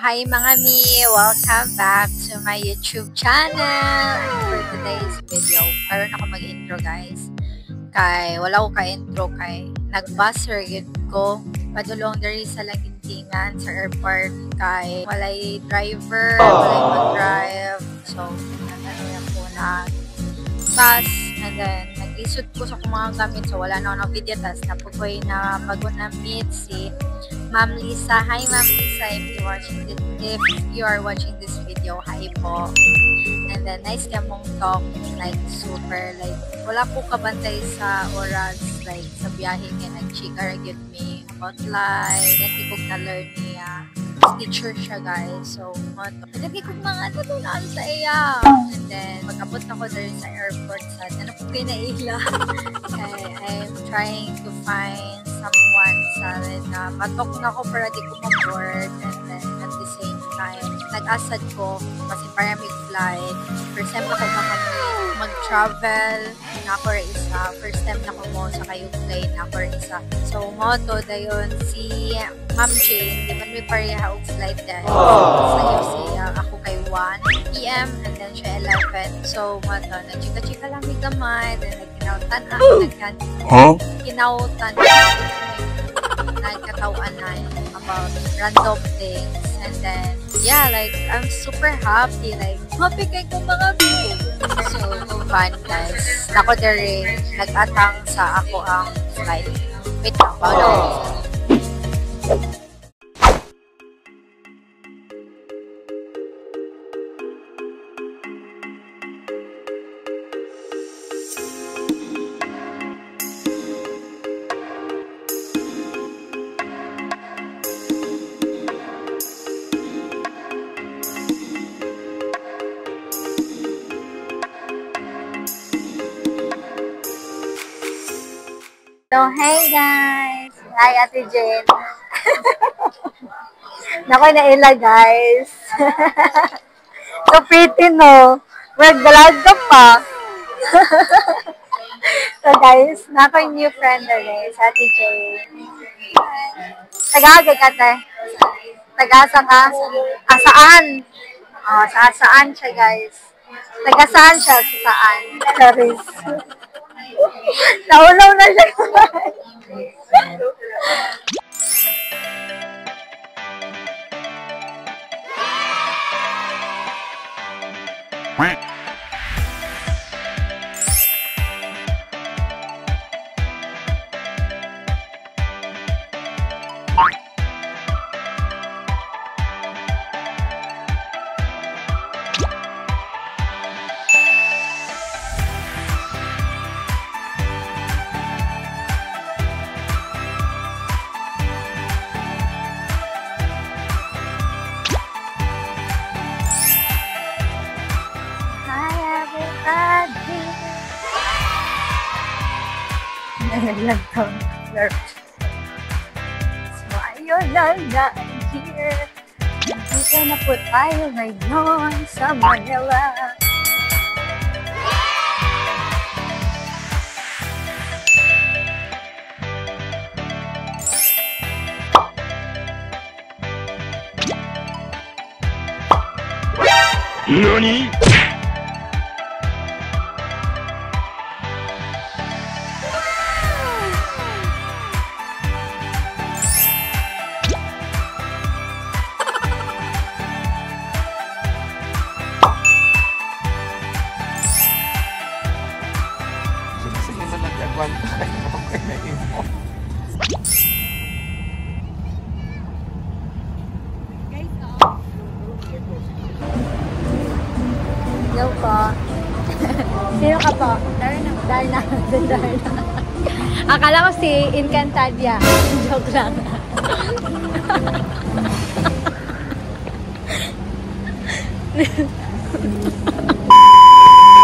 Hi mga mi! Welcome back to my YouTube channel! For today's video, karon ako mag-intro guys. Wala ko ka-intro kay nag-bus yun ko. Padulong diri sa Lagintingan sa airport kay walay driver, walay mag-drive. So, nag-ano yan po na bus. And then, nag-isod ko sa mga gamit. So, wala na ako ng video. Tapos, napukoy na mag-unamit si Ma'am Lisa. Hi, Ma'am Lisa. If you are watching this video, hi po. And then, nice ka mong talk. Like, super. Like, wala po kabantay sa oras. Like, sa biyahe nga, nag-chika with me about life. Hindi ko na-learn niya. Teacher siya, guys. So, hindi ko mga natulaan sa iya. And then, pag-abot ako dahil sa airport, ano po pinaila. I'm trying to find someone sa na matok na ako para di ko ma-board. And then, at the same time, nag-asad ko kasi para may flight. First time ako mag-travel na ako isa. First time na ko mo sa kayong plane na ako isa. So, moto dayon si Ma'am Jane, di man may pareha og flight dahil. Sayo siya, ako kay 1 PM and then siya 11. So, moto, nagchika-chika lang may gamay, then nagkinautan ako, kinautan nagkatawan na about random things. And then, yeah, like, I'm super happy. Like, happy kay ko mga babe. So, fun, guys. Ako dere, nag-atang sa ako ang flight. Wait lang, paano? So, hey guys! Hi, Ate Jane! Nakoy na ila, guys! So pretty, no? Magdalag ka pa! So guys, nakoy new friend rin, sa Ate Jane. Tagagay ka, te? Tagasa ka? Saan? Oh, saan siya, guys? Tagasaan siya, saan? Charis. Naulaw na siya. Naglanggam. So, ayun lang na here. Dito na po tayo ngayon sa Manila. NANI?! Hello po. Sino ka po? Darna. Akala ko si Encantadia. Joke lang.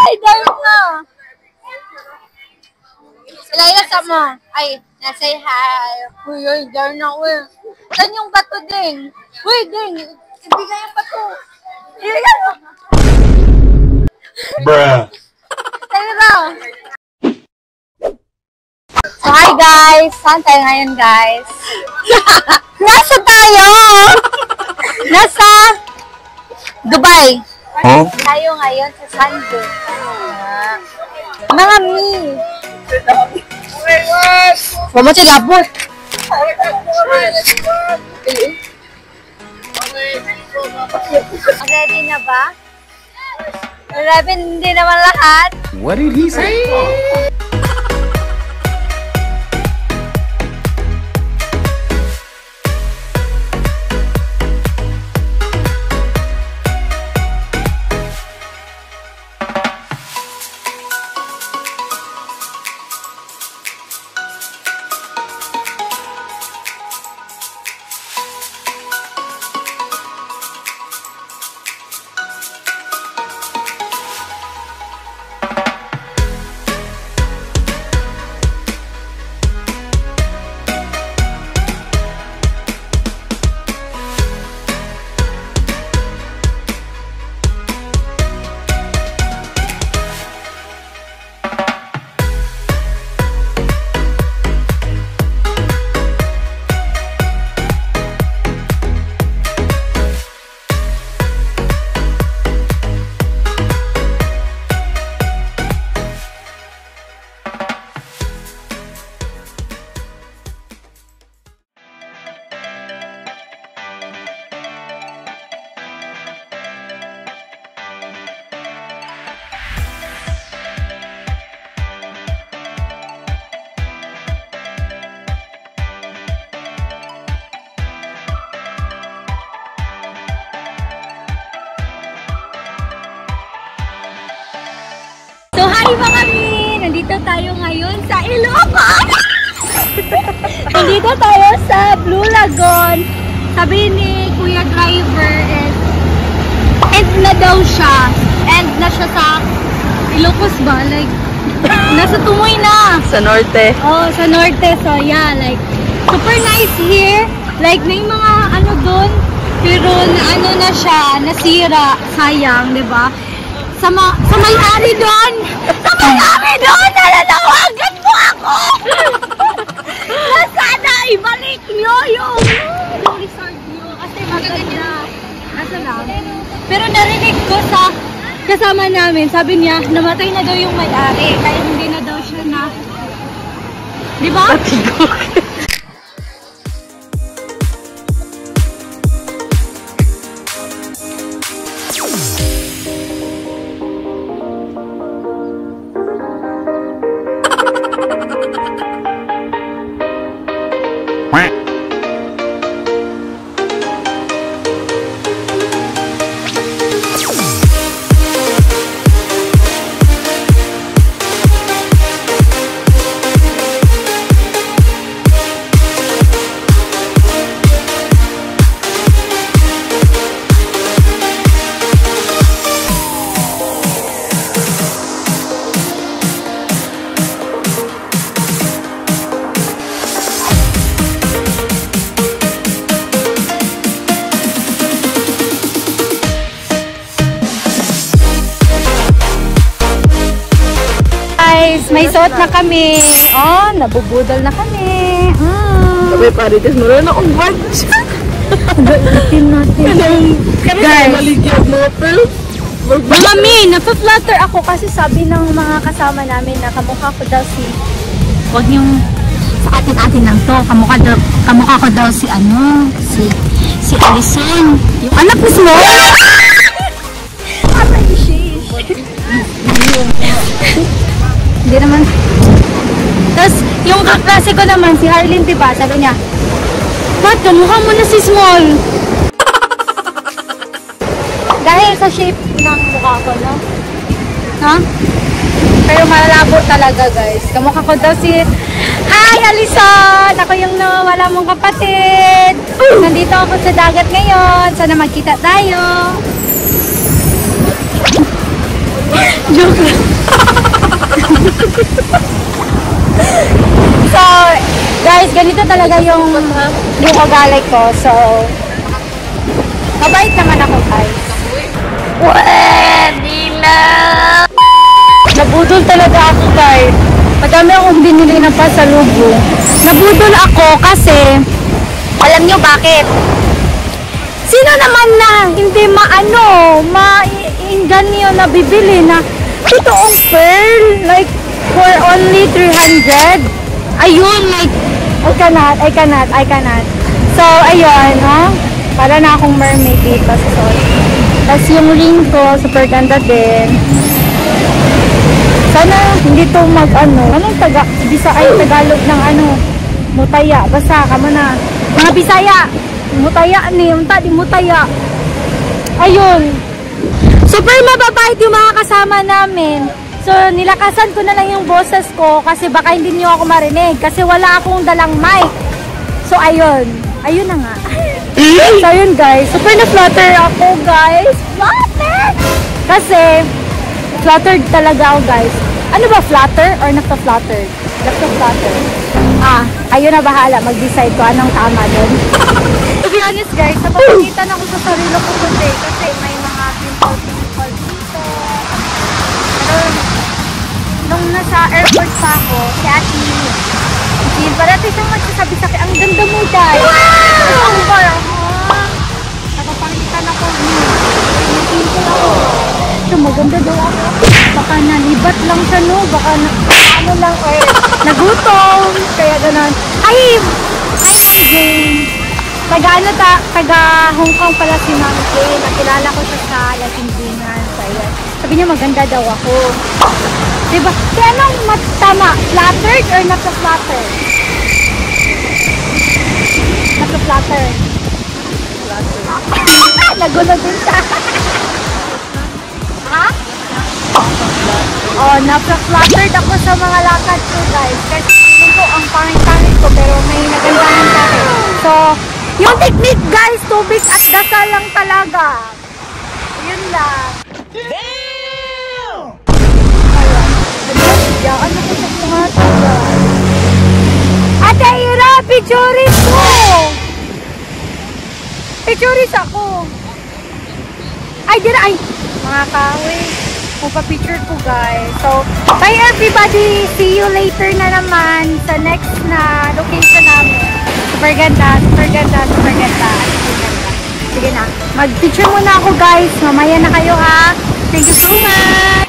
Ay, Darna! Sila sa mo. Ay, nasay hi. Uy, Darna, uy. Saan yung bato din? Uy, din. Ibigay yung bato. Ibigay mo. Bruh. Tayo daw. So, hi guys! Saan tayo ngayon, guys? Nasa tayo! Nasa Dubai. Huh? Tayo ngayon sa Sandu. Mga mi. Mama siya gapot. Ready na ba? Ready hindi naman lahat. What did he say? So, hi mga mi! Nandito tayo ngayon sa Ilocos! Nandito tayo sa Blue Lagoon. Sabi ni Kuya Driver end na daw siya. End na siya sa Ilocos ba? Like, nasa Tumoy na. Sa norte. Oh, sa norte. So, yeah, like, super nice here. Like, may mga ano doon. Pero, ano na siya, nasira. Sayang, di ba? Sa may-ari doon! Sa may-ari doon! Nalalawagan mo ako! Na sana ibalik nyo yung resort nyo. Kasi maganda. Nasa lang. Pero narinig ko sa kasama namin, sabi niya, namatay na daw yung may-ari. Kaya hindi na daw siya na... Di ba? May suot na kami. Oh, nabubudol na kami. Sabay parites, meron akong badge. Itim natin. Guys, mga mi, napaflutter ako kasi sabi ng mga kasama namin na kamukha ko daw si... Huwag niyong sa atin-atin lang to. Kamukha ko daw si ano, si Alison. Yung anak mismo. Hindi naman. Tapos, yung kaklase ko naman, si Harleen, diba? Sabi niya, Pat, kamukha mo na si Small. Dahil sa shape ng mukha ko, no? Ha? Pero malabo talaga, guys. Kamukha ko daw si... Hi, Alison! Ako yung nawawala mong kapatid. Nandito ako sa dagat ngayon. Sana magkita tayo. Joke lang. So, guys, ganito talaga yung ugali ko. So, mabait naman ako, guys. Pwede na! Nabudol talaga ako, guys. Madami akong binili ng pasalubong. Nabudol ako kasi, alam nyo bakit? Sino naman na hindi maingganyo na bibili na totoong pearl. Like, for only 300. Ayun, like, I cannot. So, ayun, no? Para na akong mermaid dito. So, tapos yung ring ko, super ganda din. Sana hindi to anong Tagalog ng mutaya. Basta, kamo na. Mga Bisaya, mutaya ni, di mutaya. Ayun. Super mababait yung mga kasama namin. So, nilakasan ko na lang yung boses ko kasi baka hindi niyo ako marinig kasi wala akong dalang mic. So, ayun. Ayun na nga. So, ayun guys. Super na-flutter ako guys. Flutter! Kasi, fluttered talaga ako guys. Ano ba? Flutter or nagpa-flutter? Nagpa-flutter. Ayun na bahala. Mag-decide ko anong tama doon. To be honest guys, napapalitan ako sa sarili ko today kasi may mga pimple dito. Pero, nung nasa airport pa ako, si Ate Jean, parati siyang magsasabi sa akin, ang ganda mo dahil. Wow! Ang parang, napapalitan ako. Pimple ako. So, maganda daw ako. Baka nalibat lang siya, no? Baka lang, or nagutom. Kaya ganun. Hi, Ma'am Jane. Taga Hong Kong pala si Ma'am Jane. Nakilala ko siya sa Latindinan. So, ayan. Sabi niya maganda daw ako. Diba? Kaya anong tama? Flattered or nasa-flatter? Nasa-flatter. Nagulo din siya. Ha? Oh, nasa-flattered ako sa mga lakad ko guys. Kasi feeling ko ang pangit-pangit ko pero may nagandahan sa akin. So, yung technique guys, tubig at dasal lang talaga. Yun lang. Damn! Ayan. Ano ko sa mga taga? Ate Ira, picturis mo! Picturis ako. Ay, mga kawi. Magpa-picture ko guys. So, bye everybody. See you later na naman sa next na location namin. Super ganda. Sige na. Mag-picture muna ako guys. Mamaya na kayo ha. Thank you so much.